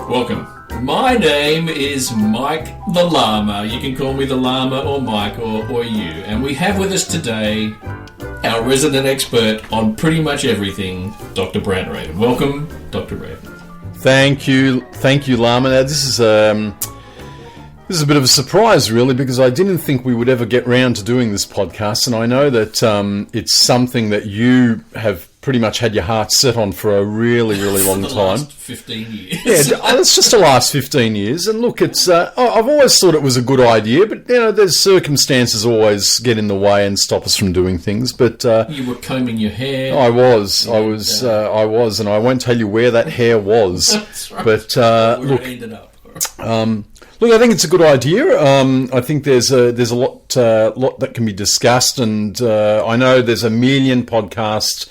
Welcome. My name is Mike the Llama. You can call me the Llama or Mike or you. And we have with us today our resident expert on pretty much everything, Dr. Brant Raven. Welcome, Dr. Raven. Thank you, Llama. Now, this is a bit of a surprise, really, because I didn't think we would ever get round to doing this podcast, and I know that it's something that you have pretty much had your heart set on for a really, really long time. Last 15 years. Yeah, it's just the last 15 years. And look, it's I've always thought it was a good idea, but there's circumstances always get in the way and stop us from doing things. But you were combing your hair. I was, and I won't tell you where that hair was. That's right. But where look, it ended up. Look, I think it's a good idea. I think there's a lot that can be discussed, and I know there's a million podcasts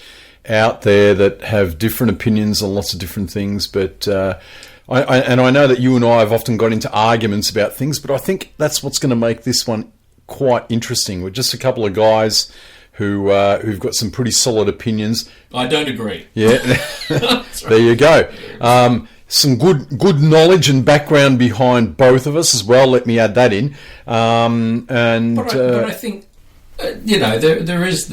out there that have different opinions on lots of different things. But I know that you and I have often got into arguments about things, but I think that's what's going to make this one quite interesting. We're just a couple of guys who've got some pretty solid opinions. I don't agree. Yeah, there you go. Some good knowledge and background behind both of us as well. Let me add that in. But I think, there is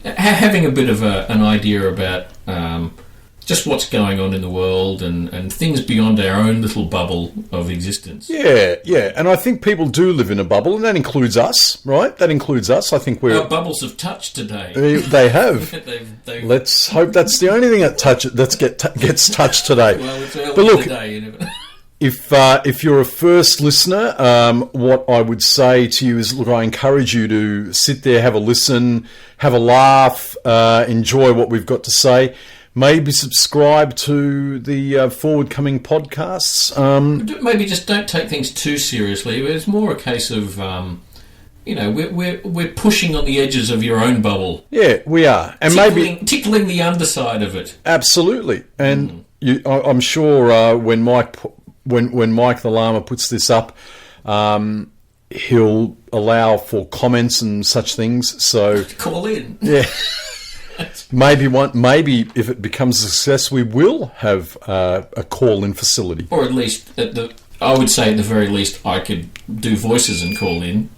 having a bit of an idea about just what's going on in the world and things beyond our own little bubble of existence. Yeah. And I think people do live in a bubble, and that includes us, right? That includes us. I think our bubbles have touched today. They have. they've Let's hope that's the only thing that gets touched today. Well, it's early but look, in the day, you never know. If you're a first listener, what I would say to you is, look, I encourage you to sit there, have a listen, have a laugh, enjoy what we've got to say. Maybe subscribe to the forward-coming podcasts. Maybe just don't take things too seriously. It's more a case of, we're pushing on the edges of your own bubble. Yeah, we are, and tickling the underside of it. Absolutely, and I'm sure when Mike the Llama puts this up, he'll allow for comments and such things. So call in. Yeah. Maybe if it becomes a success, we will have a call-in facility. Or at least, I would say at the very least, I could do voices and call in.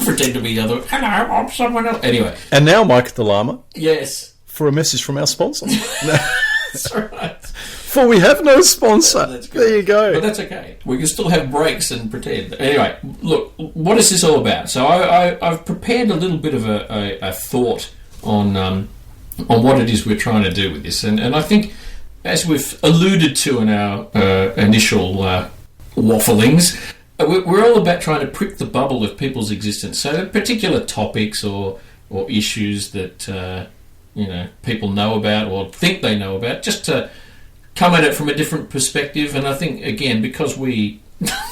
Pretend to be hello, I'm someone else. Anyway. And now, Mike the Llama. Yes. For a message from our sponsor. That's right. For we have no sponsor. There you go. But that's okay. We can still have breaks and pretend. Anyway, look, what is this all about? So I've prepared a little bit of a thought on what it is we're trying to do with this, and I think, as we've alluded to in our initial wafflings, we're all about trying to prick the bubble of people's existence. So particular topics or issues that people know about or think they know about, just to come at it from a different perspective. And I think, again, because we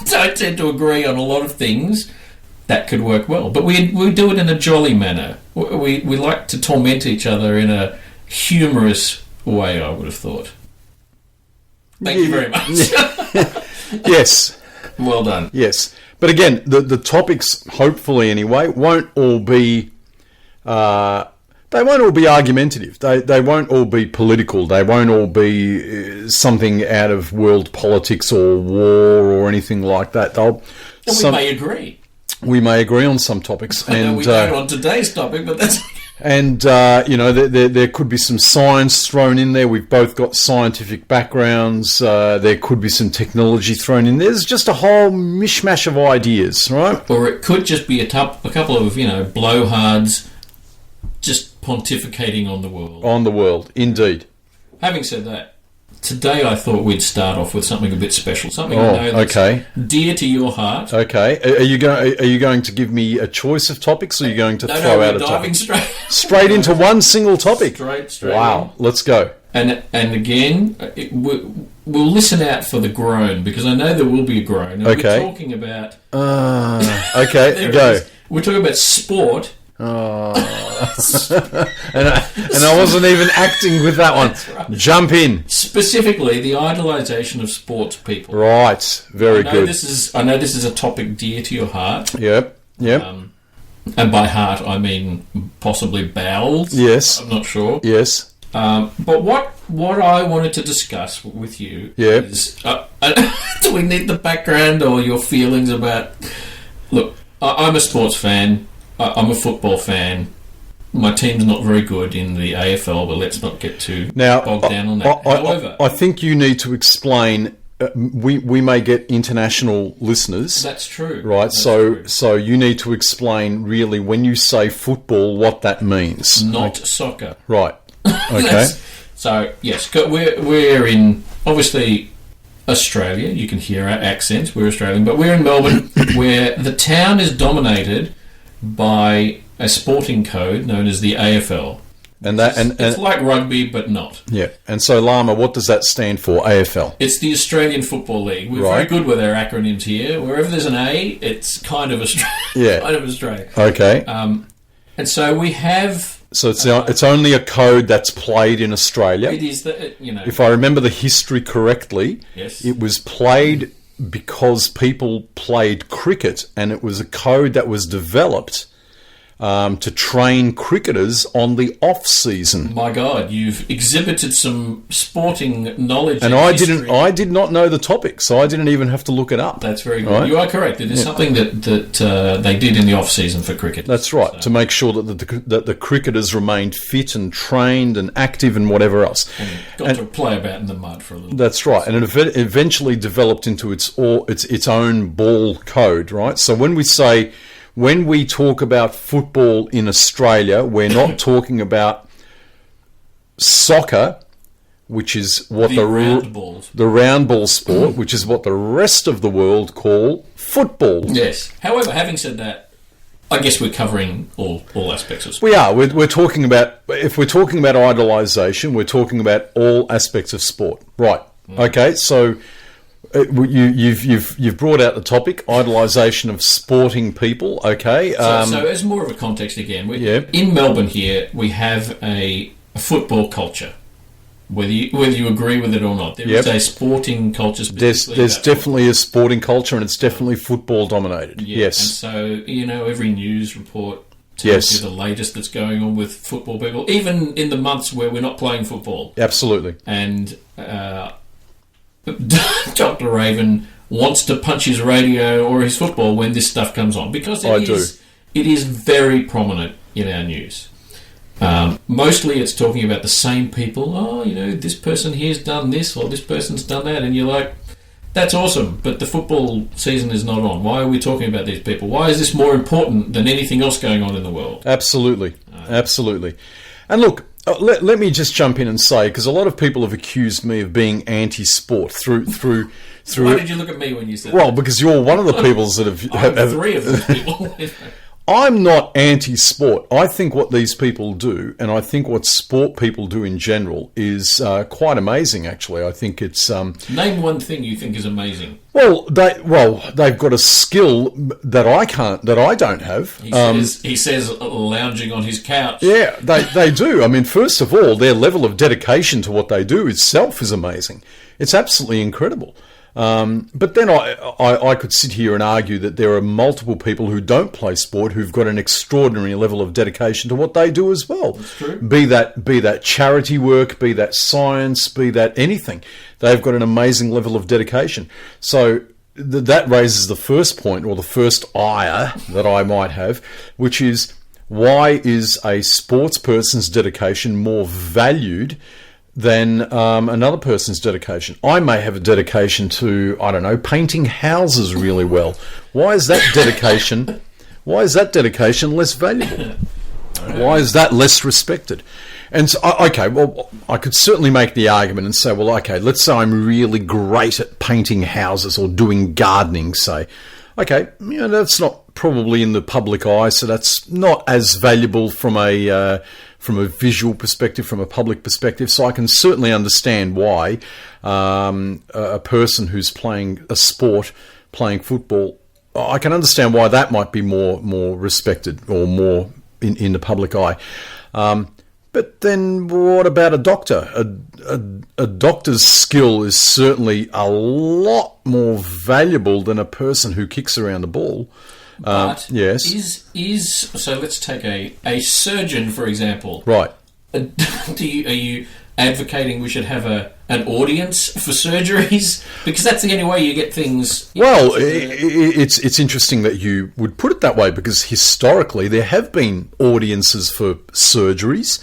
don't tend to agree on a lot of things, that could work well. But we do it in a jolly manner. We like to torment each other in a humorous way, I would have thought. Thank you very much. Yes. Well done. Yes. But again, the topics, hopefully anyway, won't all be... they won't all be argumentative. They won't all be political. They won't all be something out of world politics or war or anything like that. We may agree. We may agree on some topics. And we don't on today's topic, but that's... And, there could be some science thrown in there. We've both got scientific backgrounds. There could be some technology thrown in. There's just a whole mishmash of ideas, right? Or it could just be a couple of, blowhards just pontificating on the world. On the world, indeed. Having said that, today I thought we'd start off with something a bit special, something I know that's dear to your heart. Okay, are you going to give me a choice of topics, or are you going to throw out a topic? Straight into one single topic. Straight. Wow, let's go. And again, we'll listen out for the groan, because I know there will be a groan. And okay. We're talking about. Okay, go. We're talking about sport. Oh. and I wasn't even acting with that one. Right. Jump in. Specifically, the idolisation of sports people. Right. Very good. I know this is a topic dear to your heart. Yep. And by heart, I mean possibly bowels. Yes. I'm not sure. Yes. But what I wanted to discuss with you is... do we need the background or your feelings about... Look, I'm a sports fan. I'm a football fan. My team's not very good in the AFL, but let's not get too bogged down on that. However... I think you need to explain... we may get international listeners. That's true. Right, That's true. So you need to explain really when you say football what that means. Not soccer. Right. Okay. So yes, we're in obviously Australia. You can hear our accents. We're Australian, but we're in Melbourne, where the town is dominated by a sporting code known as the AFL. It's like rugby, but not. Yeah. And so, Llama, what does that stand for? AFL. It's the Australian Football League. We're very good with our acronyms here. Wherever there's an A, it's kind of Australia. Yeah. Kind of Australia. Okay. And so we have. So it's only a code that's played in Australia. It is If I remember the history correctly, yes, it was played because people played cricket, and it was a code that was developed to train cricketers on the off season. My God, you've exhibited some sporting knowledge. And I did not know the topic, so I didn't even have to look it up. That's very good. Right? You are correct. It is something that they did in the off season for cricket. That's right, to make sure that the cricketers remained fit and trained and active and whatever else. And got to play about in the mud for a little. That's right, and it eventually developed into its own ball code. Right, so when we talk about football in Australia, we're not talking about soccer, which is what the round ball sport, which is what the rest of the world call football. Yes. However, having said that, I guess we're covering all aspects of sport. We are. We're talking about, if we're talking about idolisation, we're talking about all aspects of sport. Right. Okay. So you've brought out the topic, idolisation of sporting people. Okay. So as more of a context again, in Melbourne here, we have a football culture. Whether you agree with it or not, there is a sporting culture. There's definitely a sporting culture, and it's definitely football dominated. Yeah. Yes. And so every news report tells you the latest that's going on with football people, even in the months where we're not playing football. Absolutely. And Dr. Raven wants to punch his radio or his football when this stuff comes on, because it is very prominent in our news. Mostly it's talking about the same people. Oh, this person here's done this or this person's done that, and you're like, that's awesome, but the football season is not on. Why are we talking about these people? Why is this more important than anything else going on in the world? Absolutely. Absolutely. And look, let me just jump in and say, because a lot of people have accused me of being anti-sport through. Why did you look at me when you said that? Because you're one of the people that have three of those people. I'm not anti-sport. I think what these people do, and I think what sport people do in general, is quite amazing. Actually, I think it's. Name one thing you think is amazing. Well, they've got a skill that I don't have. He says lounging on his couch. Yeah, they do. I mean, first of all, their level of dedication to what they do itself is amazing. It's absolutely incredible. But then I could sit here and argue that there are multiple people who don't play sport who've got an extraordinary level of dedication to what they do as well. That's true. Be that charity work, be that science, be that anything. They've got an amazing level of dedication. So that raises the first point, or the first ire that I might have, which is, why is a sports person's dedication more valued than another person's dedication? I may have a dedication to, I don't know, painting houses really well. Why is that dedication less valuable? Why is that less respected? And so, okay, well, I could certainly make the argument and say, well, okay, let's say I'm really great at painting houses or doing gardening, say. Okay, that's not probably in the public eye, so that's not as valuable from a visual perspective, from a public perspective. So I can certainly understand why a person who's playing a sport, playing football, I can understand why that might be more respected or more in the public eye. But then what about a doctor? A doctor's skill is certainly a lot more valuable than a person who kicks around the ball. But yes. So let's take a surgeon, for example. Right. Are you advocating we should have an audience for surgeries? Because that's the only way you get things... Well, it's interesting that you would put it that way, because historically there have been audiences for surgeries.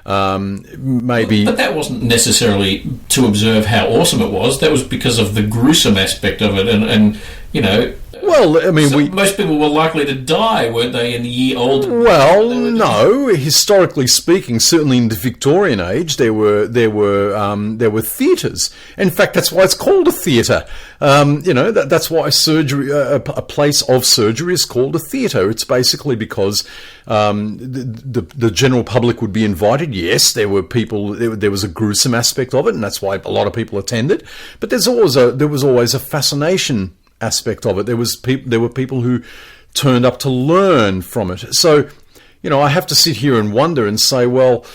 Maybe... But that wasn't necessarily to observe how awesome it was. That was because of the gruesome aspect of it. And you know... Well, I mean, most people were likely to die, weren't they, in the year old? Well, no. Historically speaking, certainly in the Victorian age, there were theatres. In fact, that's why it's called a theatre. That's why surgery, a place of surgery, is called a theatre. It's basically because the general public would be invited. Yes, there were people. There was a gruesome aspect of it, and that's why a lot of people attended. But there was always a fascination aspect of it. There were people who turned up to learn from it. So, I have to sit here and wonder and say, well,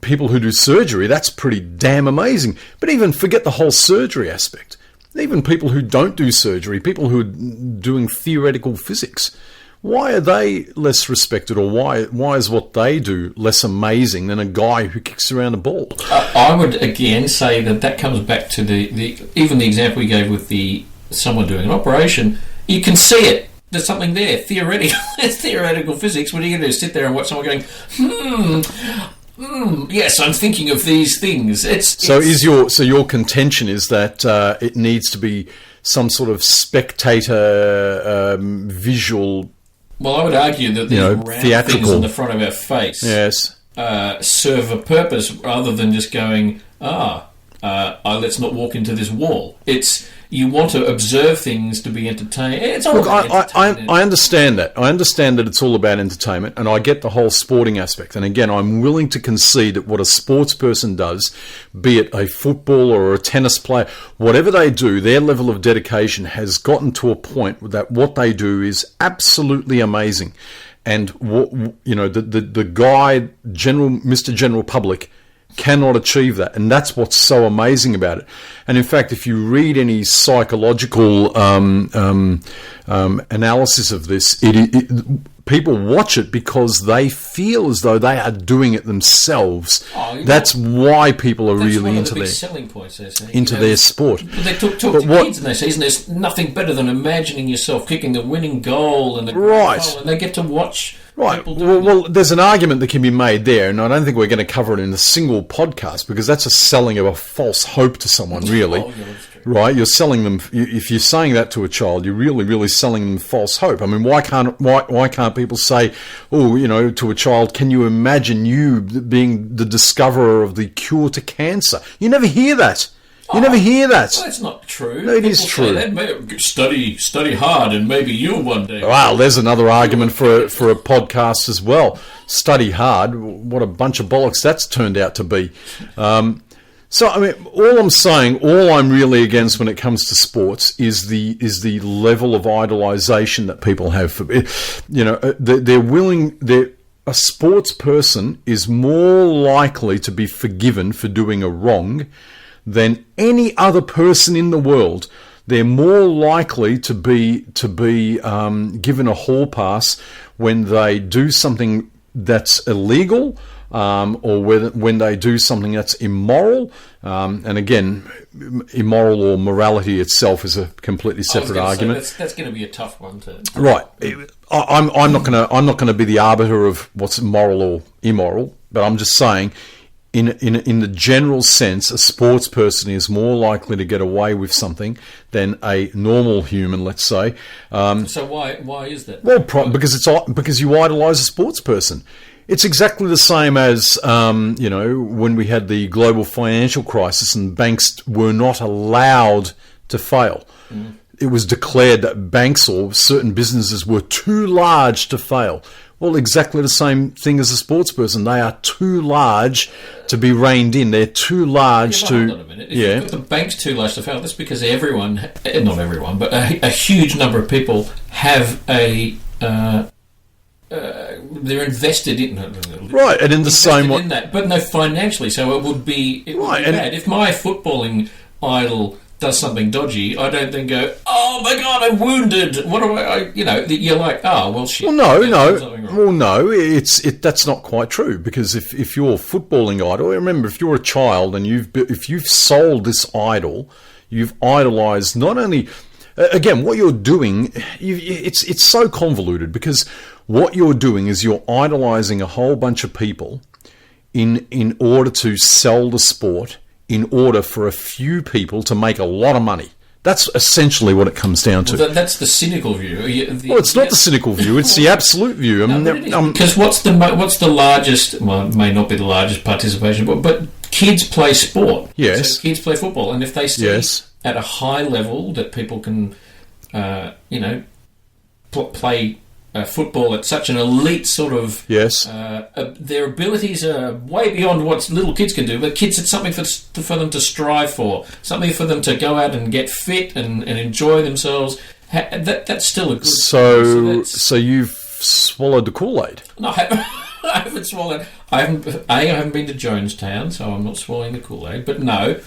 people who do surgery, that's pretty damn amazing. But even forget the whole surgery aspect. Even people who don't do surgery, people who are doing theoretical physics, why are they less respected, or why is what they do less amazing than a guy who kicks around a ball? I would again say that comes back to even the example you gave with someone doing an operation. You can see it. There's something there. Theoretical. It's theoretical physics. What are you going to do? Sit there and watch someone going, yes, I'm thinking of these things. Your contention is that it needs to be some sort of spectator visual. Well, I would argue that these round theatrical things on the front of our face serve a purpose rather than just going, let's not walk into this wall. You want to observe things to be entertained. It's all about entertainment. I understand that. I understand that it's all about entertainment, and I get the whole sporting aspect. And again, I'm willing to concede that what a sports person does, be it a footballer or a tennis player, whatever they do, their level of dedication has gotten to a point that what they do is absolutely amazing. And the guy, Mr. General Public, cannot achieve that, and that's what's so amazing about it. And in fact, if you read any psychological analysis of this, people watch it because they feel as though they are doing it themselves. That's why people are really into their selling points. Their sport. They talk to kids and they say, "Isn't there's nothing better than imagining yourself kicking the winning goal and the goal, and they get to watch." Right. Well, there's an argument that can be made there, and I don't think we're going to cover it in a single podcast, because that's a selling of a false hope to someone, really. That's true. Right? You're selling them. If you're saying that to a child, you're really, really selling them false hope. I mean, why can't people say, to a child, can you imagine you being the discoverer of the cure to cancer? You never hear that. You never hear that. Well, that's not true. No, it is true. Study hard, and maybe you'll one day. Well, there's another argument for a podcast as well. Study hard. What a bunch of bollocks that's turned out to be. So, I mean, all I'm really against when it comes to sports is the level of idolisation that people have for. A sports person is more likely to be forgiven for doing a wrong than any other person in the world. They're more likely to be given a hall pass when they do something that's illegal, or when they do something that's immoral. And again, immoral or morality itself is a completely separate argument. That's going to be a tough one to. Right. I'm not going to be the arbiter of what's moral or immoral, but I'm just saying, in the general sense, a sports person is more likely to get away with something than a normal human, let's say. So why is that? Well, because you idolise a sports person. It's exactly the same as when we had the global financial crisis and banks were not allowed to fail. Mm. It was declared that banks or certain businesses were too large to fail. Well, exactly the same thing as a sports person. They are too large to be reined in. They're too large to... Hold on a minute. If the bank's too large to fail, that's because everyone, not everyone, but a huge number of people have a they're invested in right, and in the same way in that, but no financially. So it would be bad if my footballing idol does something dodgy. I don't then go, oh my god, I'm wounded. What do I? You're like, oh well, shit. Well, no. That's not quite true, because if you're footballing idol, remember, if you're a child and if you've sold this idol, you've idolized not only. Again, what you're doing, it's so convoluted, because what you're doing is you're idolizing a whole bunch of people in order to sell the sport, in order for a few people to make a lot of money. That's essentially what it comes down to. Well, that's the cynical view. It's not the cynical view; it's the absolute view. Because what's the largest? Well, it may not be the largest participation, but kids play sport. Yes, so kids play football, and if they see at a high level that people can, play football at such an elite sort of... Yes. Their abilities are way beyond what little kids can do, but kids, it's something for them to strive for, something for them to go out and get fit and enjoy themselves. That's still a good... So you've swallowed the Kool-Aid? No, I haven't swallowed... I haven't been to Jonestown, so I'm not swallowing the Kool-Aid, but no...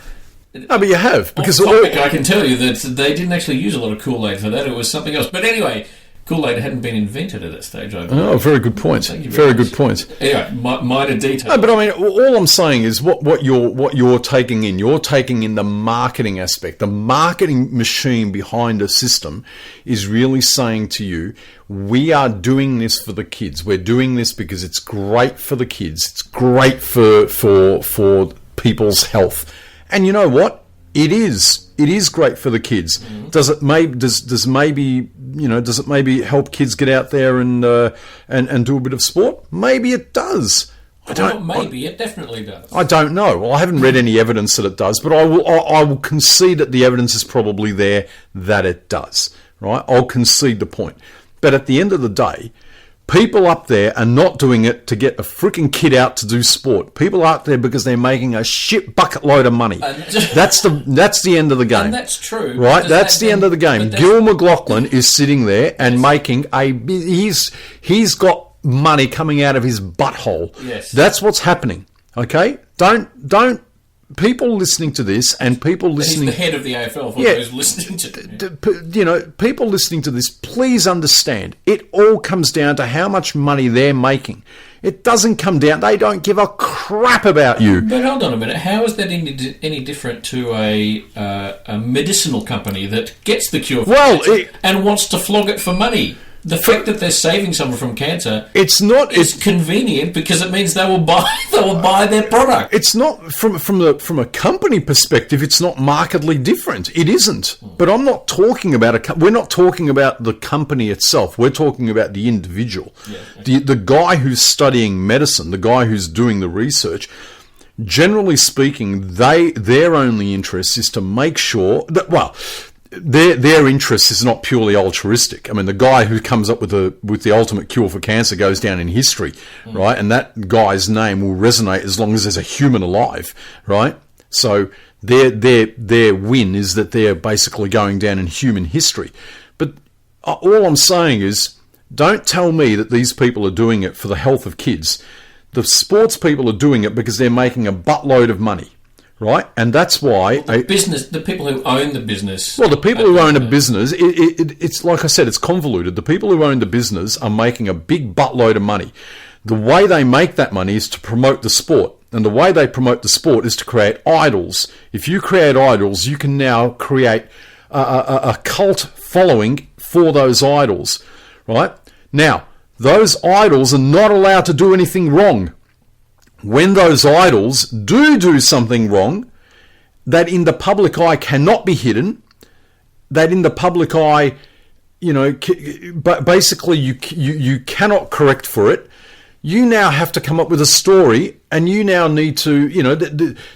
No, but you have, because... I can tell you that they didn't actually use a lot of Kool-Aid for that, it was something else. But anyway... Kool-Aid hadn't been invented at that stage. Very good point. Very good point. Anyway, minor detail. No, but I mean, all I'm saying is what you're taking in. You're taking in the marketing aspect. The marketing machine behind a system is really saying to you, we are doing this for the kids. We're doing this because it's great for the kids. It's great for people's health. And you know what? It is. It is great for the kids. Mm-hmm. Does it maybe help kids get out there and do a bit of sport? Maybe it does. It definitely does. I don't know. Well, I haven't read any evidence that it does, but I will concede that the evidence is probably there that it does. Right? I'll concede the point. But at the end of the day, people up there are not doing it to get a freaking kid out to do sport. People are out there because they're making a shit bucket load of money. That's the end of the game. And that's true. Right? That's the end of the game. Gil McLaughlin is sitting there and making he's got money coming out of his butthole. Yes. That's what's happening. Okay? Don't people listening to this and people listening... He's the head of the AFL for those listening to it. People listening to this, please understand, it all comes down to how much money they're making. It doesn't come down... They don't give a crap about you. But hold on a minute. How is that any different to a medicinal company that gets the cure for cancer and wants to flog it for money? The fact that they're saving someone from cancer it's convenient because it means they will buy their product. It's not from a company perspective. It's not markedly different. It isn't. But I'm not talking about we're not talking about the company itself. We're talking about the individual, the guy who's studying medicine, the guy who's doing the research. Generally speaking, their only interest is to make sure that their interest is not purely altruistic. I mean, the guy who comes up with the ultimate cure for cancer goes down in history, right? And that guy's name will resonate as long as there's a human alive, right? So their win is that they're basically going down in human history. But all I'm saying is, don't tell me that these people are doing it for the health of kids. The sports people are doing it because they're making a buttload of money. Right, and that's why the people who own the business. Well, the people who own a business, it's like I said, it's convoluted. The people who own the business are making a big buttload of money. The way they make that money is to promote the sport, and the way they promote the sport is to create idols. If you create idols, you can now create a cult following for those idols. Right now, those idols are not allowed to do anything wrong. When those idols do something wrong, that in the public eye cannot be hidden, that in the public eye, but basically you cannot correct for it. You now have to come up with a story, and you now need to,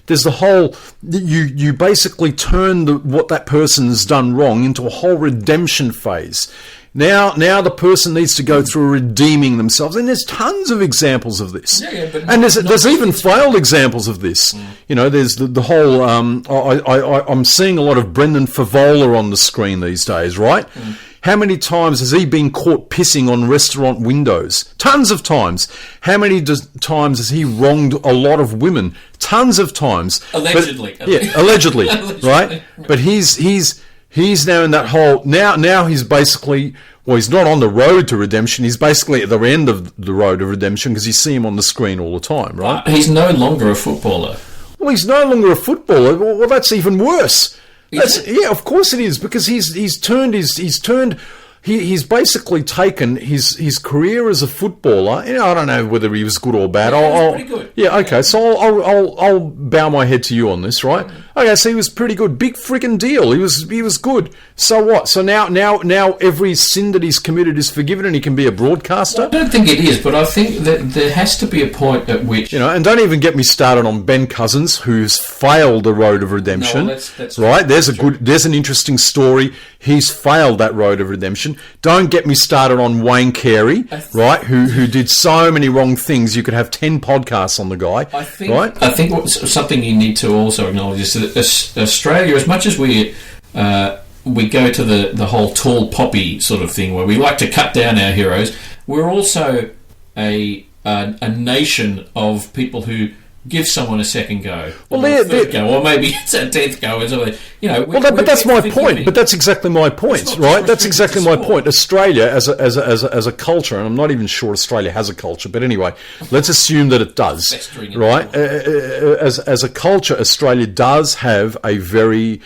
there's the whole, you basically turn what that person's done wrong into a whole redemption phase. Now the person needs to go through redeeming themselves, and there's tons of examples of this. And there's even failed examples of this. There's the whole. I'm seeing a lot of Brendan Favola on the screen these days, right? How many times has he been caught pissing on restaurant windows? Tons of times. How many times has he wronged a lot of women? Tons of times. Allegedly. Allegedly, right? But he's now in that whole... Now he's basically... Well, he's not on the road to redemption. He's basically at the end of the road of redemption because you see him on the screen all the time, right? He's no longer a footballer. Well, he's no longer a footballer. Well, that's even worse. Yeah, of course it is, because he's basically taken his career as a footballer. You know, I don't know whether he was good or bad. Yeah, he was pretty good. Yeah, okay. So I'll bow my head to you on this, right? Okay, so he was pretty good. Big freaking deal. He was good. So what? So now every sin that he's committed is forgiven, and he can be a broadcaster. Well, I don't think it is, but I think that there has to be a point at which, and don't even get me started on Ben Cousins, who's failed the road of redemption. No, that's right. There's an interesting story. He's failed that road of redemption. Don't get me started on Wayne Carey, right? Who did so many wrong things. You could have 10 podcasts on the guy. I think something you need to also acknowledge is that Australia, as much as we go to the whole tall poppy sort of thing, where we like to cut down our heroes, we're also a nation of people who give someone a second go, or a third go, or maybe it's a 10th go, or something. But that's my point. But that's exactly my point, right? That's exactly my point. Australia, as a culture, and I'm not even sure Australia has a culture, but anyway, let's assume that it does, right? As a culture, Australia does have a very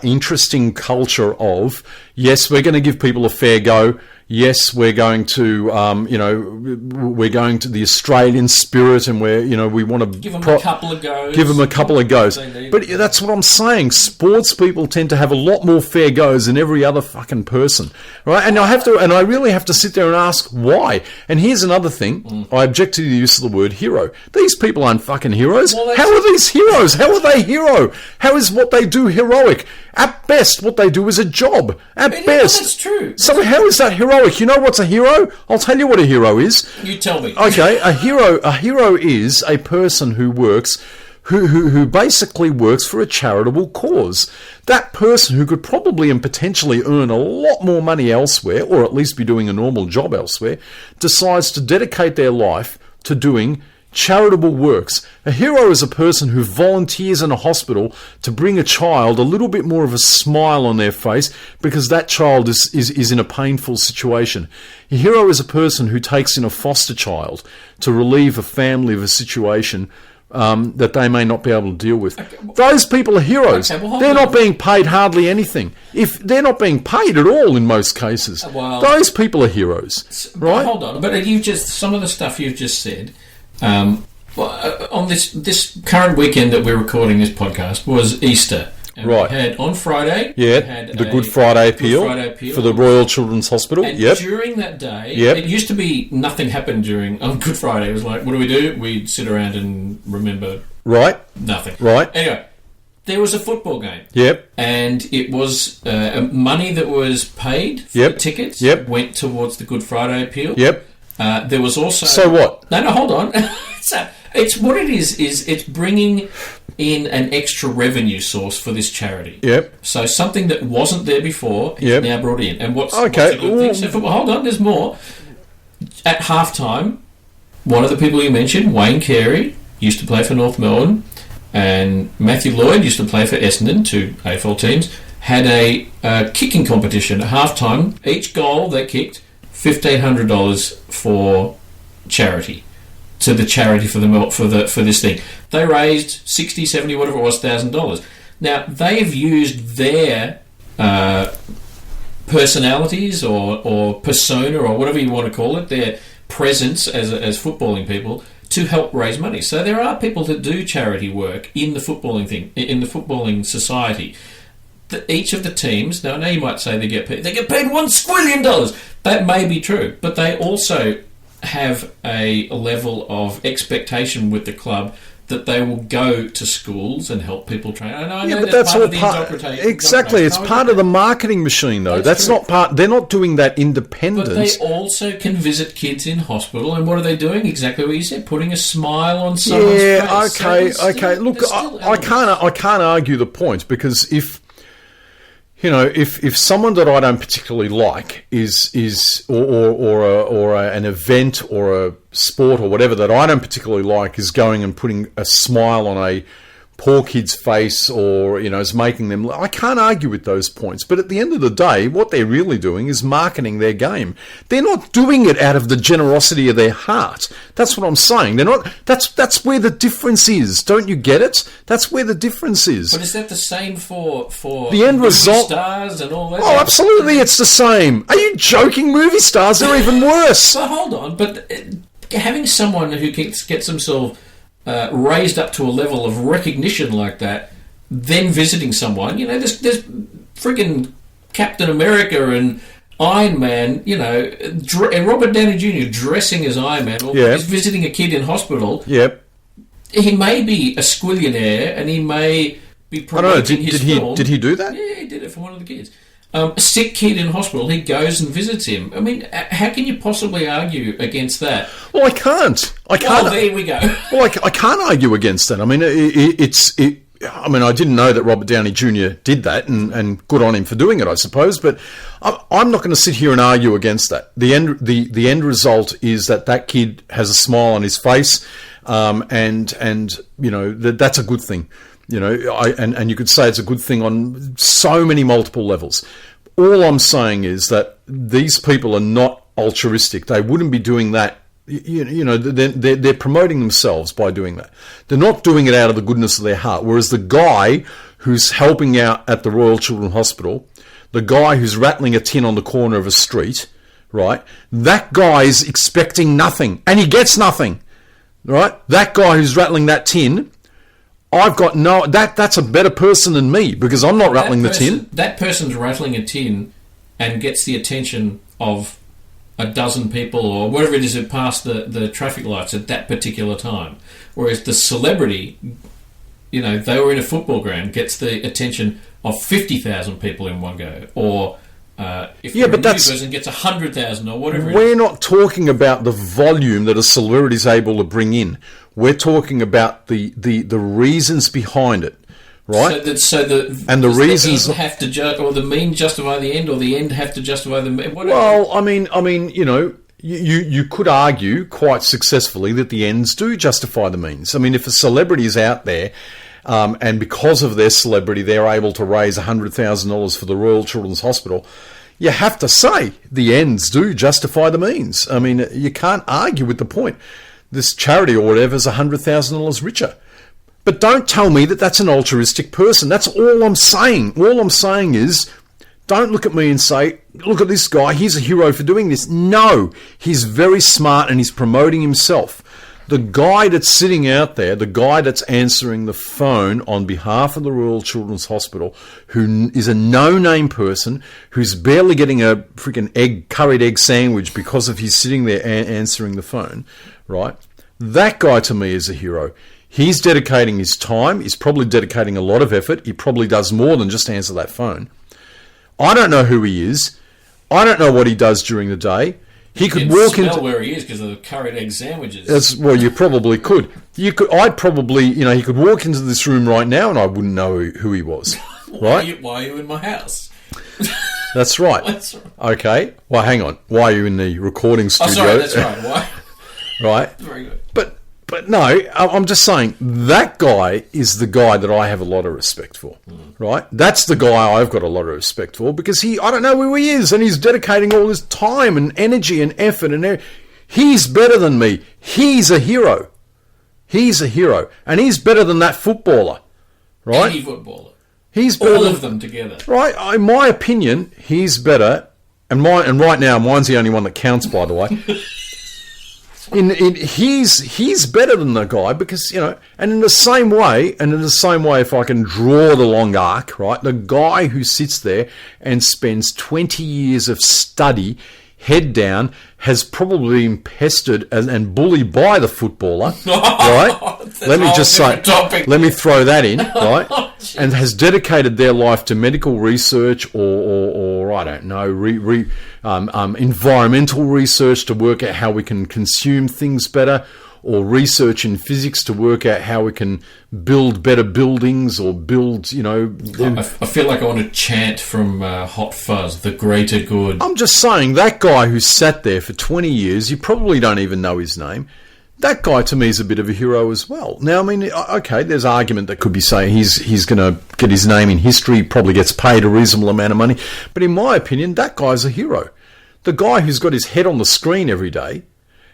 interesting culture of, yes, we're going to give people a fair go. Yes, we're going to, we're going to the Australian spirit, and we want to give them a couple of goes. Give them a couple of goes. But that's what I'm saying. Sports people tend to have a lot more fair goes than every other fucking person, right? And I really have to sit there and ask why. And here's another thing. I object to the use of the word hero. These people aren't fucking heroes. Well, how are these heroes? How are they hero? How is what they do heroic? At best, what they do is a job. At best. That's true. So how is that heroic? You know what's a hero? I'll tell you what a hero is. You tell me. Okay, a hero is a person who works, who basically works for a charitable cause. That person who could probably and potentially earn a lot more money elsewhere, or at least be doing a normal job elsewhere, decides to dedicate their life to doing charitable works. A hero is a person who volunteers in a hospital to bring a child a little bit more of a smile on their face because that child is in a painful situation. A hero is a person who takes in a foster child to relieve a family of a situation that they may not be able to deal with. Okay, those people are heroes. Okay, well, they're not being paid hardly anything. If they're not being paid at all in most cases, those people are heroes, right? Hold on, but some of the stuff you've just said. On this current weekend that we're recording this podcast was Easter. And right. We had on Friday. Yeah, the Good Friday appeal for the Royal Children's Hospital. And during that day, it used to be nothing happened on Good Friday. It was like, what do? We'd sit around and remember. Right. Nothing. Right. Anyway, there was a football game. Yep. And it was money that was paid for the tickets. Yep. Went towards the Good Friday appeal. Yep. There was also... So what? No, hold on. It's what it is it's bringing in an extra revenue source for this charity. Yep. So something that wasn't there before is now brought in. And what's a good thing? So hold on, there's more. At halftime, one of the people you mentioned, Wayne Carey, used to play for North Melbourne, and Matthew Lloyd used to play for Essendon, two AFL teams, had a kicking competition at halftime. Each goal they kicked, $1,500 for charity, to the charity for this thing. They raised 60, 70, whatever it was, $1,000. Now they've used their personalities or persona or whatever you want to call it, their presence as footballing people to help raise money. So there are people that do charity work in the footballing society. Each of the teams, now I know you might say they get paid $1 squillion. That may be true, but they also have a level of expectation with the club that they will go to schools and help people train. I know but that's all part. Exactly, it's part of the marketing machine, though. That's not part. They're not doing that independent. But they also can visit kids in hospital, and what are they doing? Exactly what you said, putting a smile on someone's face. Okay. Look, I can't argue the point, because if if someone that I don't particularly like or an event or a sport or whatever that I don't particularly like is going and putting a smile on a poor kid's face or, is making them... I can't argue with those points. But at the end of the day, what they're really doing is marketing their game. They're not doing it out of the generosity of their heart. That's what I'm saying. They're not... That's where the difference is. Don't you get it? That's where the difference is. But is that the same for the end result? Stars and all that? Oh, absolutely, it's the same. Are you joking? Movie stars are even worse. Well, hold on. But having someone who gets themselves... raised up to a level of recognition like that, then visiting someone, there's friggin' Captain America and Iron Man, and Robert Downey Jr. dressing as Iron Man, or he's visiting a kid in hospital. Yep. He may be a squillionaire, and he may be promoting his film. Did he do that? Yeah, he did it for one of the kids. A sick kid in hospital, he goes and visits him. I mean, how can you possibly argue against that? Well, I can't. Well, there we go. Well, I can't argue against that. I mean, I didn't know that Robert Downey Jr. did that, and good on him for doing it, I suppose. But I'm not going to sit here and argue against that. The end result is that kid has a smile on his face, and that's a good thing. And you could say it's a good thing on so many multiple levels. All I'm saying is that these people are not altruistic. They wouldn't be doing that. They're promoting themselves by doing that. They're not doing it out of the goodness of their heart. Whereas the guy who's helping out at the Royal Children's Hospital, the guy who's rattling a tin on the corner of a street, right? That guy is expecting nothing, and he gets nothing, right? That guy who's rattling that tin... that's a better person than me because I'm not rattling the tin. That person's rattling a tin and gets the attention of a dozen people or whatever it is that pass the traffic lights at that particular time. Whereas the celebrity, they were in a football ground, gets the attention of 50,000 people in one go. Or if a new person gets 100,000 or whatever. We're not talking about the volume that a celebrity is able to bring in. We're talking about the reasons behind it, right? The reasons the end have to or the mean justify the end, or the end have to justify the mean. Well, I mean, you could argue quite successfully that the ends do justify the means. I mean, if a celebrity is out there, and because of their celebrity, they're able to raise $100,000 for the Royal Children's Hospital. You have to say the ends do justify the means. I mean, you can't argue with the point. This charity or whatever is $100,000 richer. But don't tell me that that's an altruistic person. That's all I'm saying. All I'm saying is, don't look at me and say, look at this guy, he's a hero for doing this. No, he's very smart and he's promoting himself. The guy that's sitting out there, the guy that's answering the phone on behalf of the Royal Children's Hospital, who is a no-name person, who's barely getting a freaking curried egg sandwich because of he's sitting there answering the phone, right? That guy to me is a hero. He's dedicating his time. He's probably dedicating a lot of effort. He probably does more than just answer that phone. I don't know who he is. I don't know what he does during the day. He could walk into where he is because of the curried egg sandwiches. Well, you probably could. I'd probably, he could walk into this room right now and I wouldn't know who he was. Right? Why are you in my house? That's right. That's right. Okay. Well, hang on. Why are you in the recording studio? Oh, sorry. That's right. Why? Right. Very good. But no, I'm just saying that guy is the guy that I have a lot of respect for, right? That's the guy I've got a lot of respect for because I don't know who he is, and he's dedicating all his time and energy and effort and he's better than me. He's a hero. He's a hero, and he's better than that footballer, right? Any footballer. He's better all of them together, right? In my opinion, he's better, and right now mine's the only one that counts, by the way. He's better than the guy because, and in the same way, if I can draw the long arc, right, the guy who sits there and spends 20 years of study, head down, has probably been pestered and bullied by the footballer, right? Let me just say, let me throw that in, right? And has dedicated their life to medical research or I don't know, environmental research to work out how we can consume things better, or research in physics to work out how we can build better buildings or build, I feel like I want to chant from Hot Fuzz, the greater good. I'm just saying, that guy who sat there for 20 years, you probably don't even know his name. That guy, to me, is a bit of a hero as well. Now, I mean, okay, there's argument that could be saying he's going to get his name in history, probably gets paid a reasonable amount of money. But in my opinion, that guy's a hero. The guy who's got his head on the screen every day,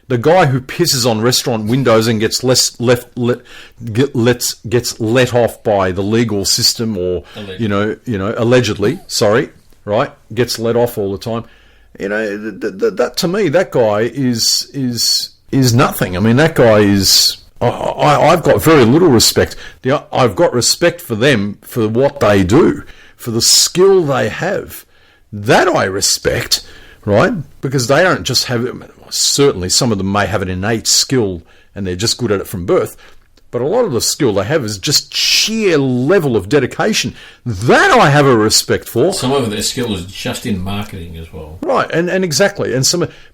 the guy who pisses on restaurant windows and gets let off by the legal system, or allegedly, right, gets let off all the time. That to me, that guy is nothing. I mean, that guy is. I've got very little respect. I've got respect for them for what they do, for the skill they have. That I respect. Right? Because they don't just have it. Certainly, some of them may have an innate skill and they're just good at it from birth. But a lot of the skill they have is just sheer level of dedication. That I have a respect for. Some of their skill is just in marketing as well. Right, and exactly.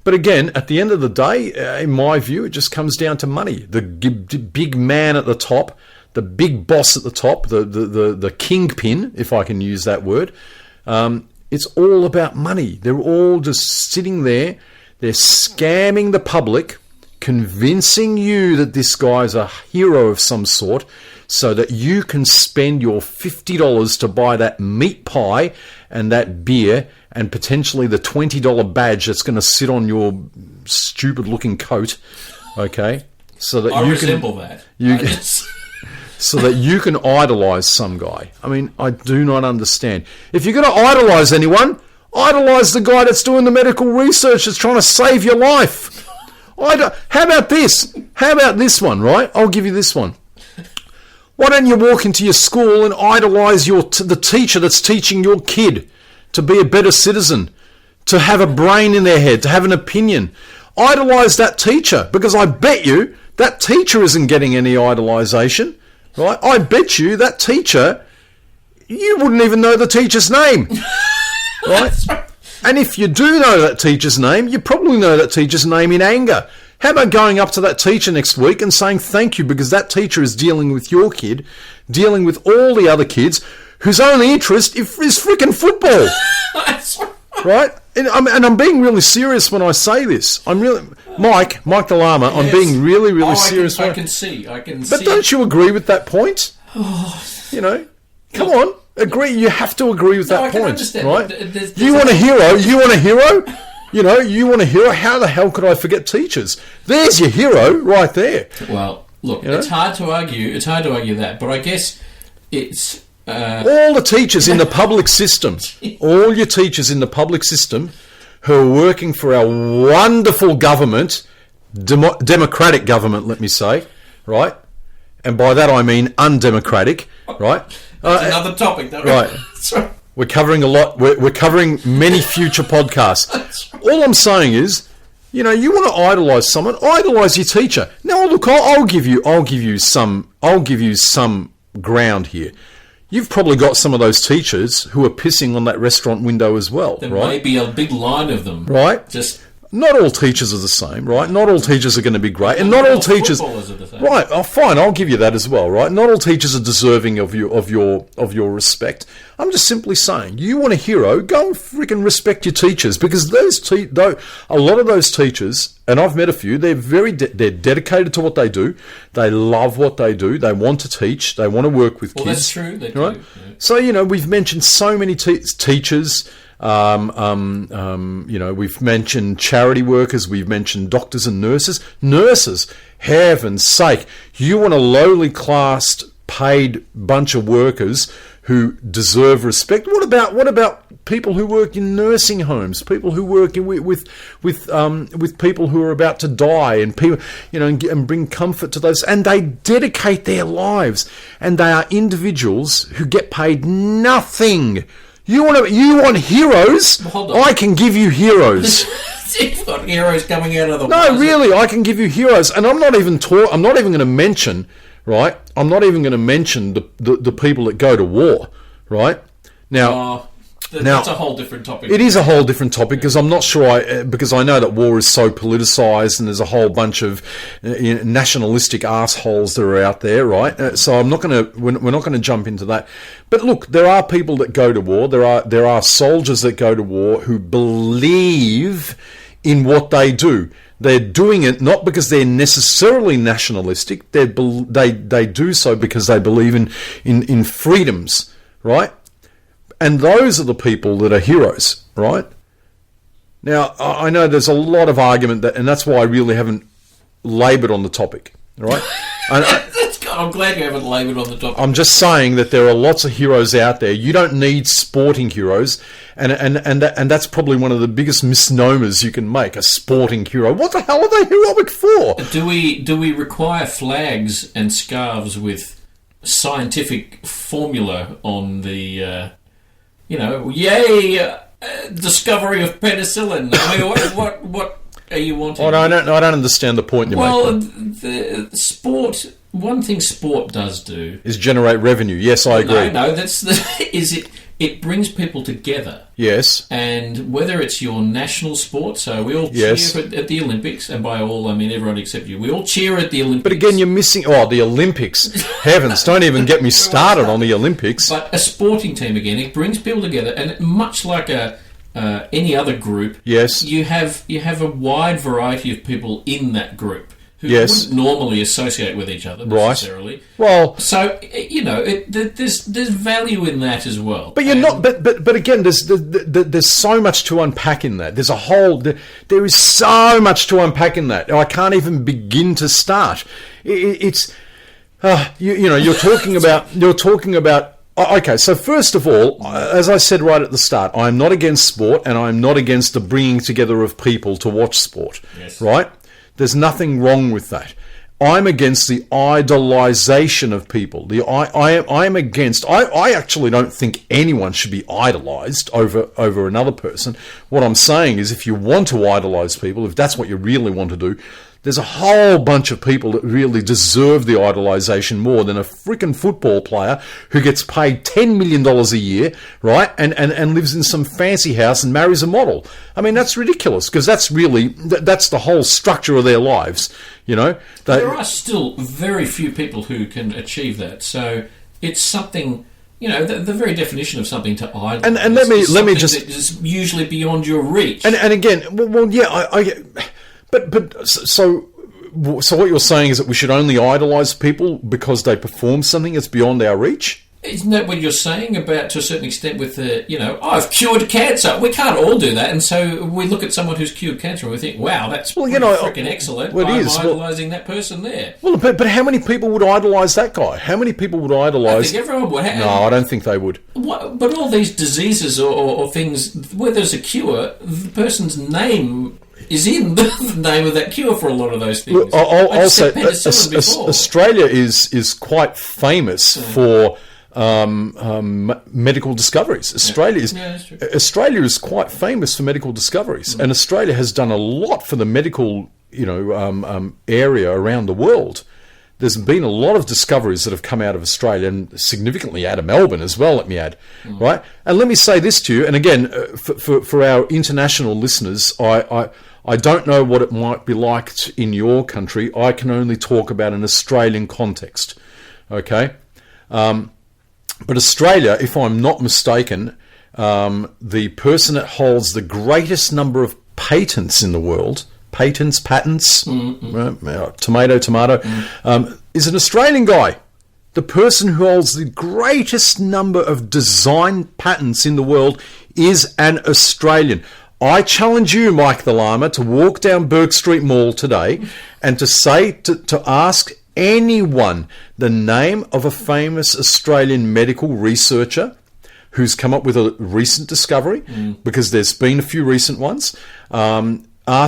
But again, at the end of the day, in my view, it just comes down to money. The big man at the top, the big boss at the top, the kingpin, if I can use that word. It's all about money. They're all just sitting there. They're scamming the public, convincing you that this guy's a hero of some sort so that you can spend your $50 to buy that meat pie and that beer and potentially the $20 badge that's going to sit on your stupid-looking coat, okay? So that I resemble that. So that you can idolise some guy. I mean, I do not understand. If you're going to idolise anyone, idolise the guy that's doing the medical research that's trying to save your life. How about this? How about this one, right? I'll give you this one. Why don't you walk into your school and idolise the teacher that's teaching your kid to be a better citizen, to have a brain in their head, to have an opinion? Idolise that teacher, because I bet you that teacher isn't getting any idolisation. Right? I bet you that teacher, you wouldn't even know the teacher's name. Right? And if you do know that teacher's name, you probably know that teacher's name in anger. How about going up to that teacher next week and saying thank you, because that teacher is dealing with your kid, dealing with all the other kids whose only interest is freaking football. Right? And I'm being really serious when I say this. I'm really... Mike the Llama, yes. I'm being really, really serious. I can see. But don't you agree with that point? Come on. Agree. You have to agree with that point. Understand. Right? There's you want a hero? You want a hero? You want a hero? How the hell could I forget teachers? There's your hero right there. Well, look, it's hard to argue. It's hard to argue that. But I guess it's... all the teachers in the public system, all your teachers in the public system who are working for our wonderful government, democratic government, let me say, right? And by that I mean undemocratic, right? That's another topic, though. Right. Right. We're covering a lot. We're covering many future podcasts. Right. All I'm saying is, you want to idolise someone, idolise your teacher. Now, look, I'll give you some ground here. You've probably got some of those teachers who are pissing on that restaurant window as well, there right? There may be a big line of them. Right? Not all teachers are the same, right? Not all teachers are going to be great, and not all teachers are the same. Right? Oh, fine, I'll give you that as well, right? Not all teachers are deserving of your respect. I'm just simply saying, you want a hero, go and freaking respect your teachers, because a lot of those teachers, and I've met a few, they're they're dedicated to what they do. They love what they do. They want to teach. They want to work with kids. Well, that's true. They right? do. Yeah. So we've mentioned so many teachers. We've mentioned charity workers, we've mentioned doctors and nurses. Nurses, heaven's sake, you want a lowly classed, paid bunch of workers who deserve respect. What about people who work in nursing homes, people who work with people who are about to die, and people, and bring comfort to those, and they dedicate their lives, and they are individuals who get paid nothing. You want heroes? Well, I can give you heroes. You've got heroes coming out of the No, really, I can give you heroes, and I'm not even going to mention, right? I'm not even going to mention the people that go to war, right? Now, That's a whole different topic. It is a whole different topic because I'm not sure because I know that war is so politicised and there's a whole bunch of nationalistic arseholes that are out there, right? So we're not going to jump into that. But look, there are people that go to war. There are soldiers that go to war who believe in what they do. They're doing it not because they're necessarily nationalistic. They do so because they believe in freedoms, right? And those are the people that are heroes, right? Now, I know there's a lot of argument, and that's why I really haven't laboured on the topic, right? I'm glad you haven't laboured on the topic. I'm just saying that there are lots of heroes out there. You don't need sporting heroes, and that's probably one of the biggest misnomers you can make, a sporting hero. What the hell are they heroic for? Do we require flags and scarves with scientific formula on the... discovery of penicillin. I mean, what are you wanting? I don't understand the point you're making. Well, the sport. One thing sport does do is generate revenue. Yes, I agree. No, it brings people together. Yes. And whether it's your national sport, so we all cheer at the Olympics, and by all I mean everyone except you. We all cheer at the Olympics. But again, you're missing... Oh, the Olympics. Heavens, don't even get me started on the Olympics. But a sporting team, again, it brings people together, and much like any other group, yes, you have a wide variety of people in that group who wouldn't normally associate with each other necessarily. Right. Well, so there's value in that as well. But you're not. But again, there's so much to unpack in that. There is so much to unpack in that. I can't even begin to start. It's you're talking about. Okay, so first of all, as I said right at the start, I'm not against sport, and I'm not against the bringing together of people to watch sport. Yes. Right. There's nothing wrong with that. I'm against the idolisation of people. I am against... I actually don't think anyone should be idolised over another person. What I'm saying is if you want to idolise people, if that's what you really want to do, there's a whole bunch of people that really deserve the idolisation more than a freaking football player who gets paid $10 million a year, right, and lives in some fancy house and marries a model. I mean, that's ridiculous, because that's the whole structure of their lives, you know. There are still very few people who can achieve that, so it's something... the very definition of something to idolise. And let me just... that is usually beyond your reach. And again, well, yeah, But so what you're saying is that we should only idolise people because they perform something that's beyond our reach? Isn't that what you're saying about, to a certain extent, with the, I've cured cancer? We can't all do that, and so we look at someone who's cured cancer and we think, wow, that's freaking excellent. Well, I'm idolising that person there. Well, but how many people would idolise that guy? How many people would idolise... I think everyone would. No, I don't think they would. But all these diseases or things, where there's a cure, the person's name... is in the name of that cure for a lot of those things. Look, I'll say Australia is quite famous for medical discoveries. Australia is quite famous for medical discoveries, and Australia has done a lot for the medical area around the world. There's been a lot of discoveries that have come out of Australia, and significantly out of Melbourne as well, let me add. Right? And let me say this to you, and again, for our international listeners, I don't know what it might be like in your country. I can only talk about an Australian context. Okay? But Australia, if I'm not mistaken, the person that holds the greatest number of patents in the world, patents, tomato, is an Australian guy. The person who holds the greatest number of design patents in the world is an Australian. I challenge you, Mike the Llama, to walk down Bourke Street Mall today and to ask anyone the name of a famous Australian medical researcher who's come up with a recent discovery, because there's been a few recent ones, and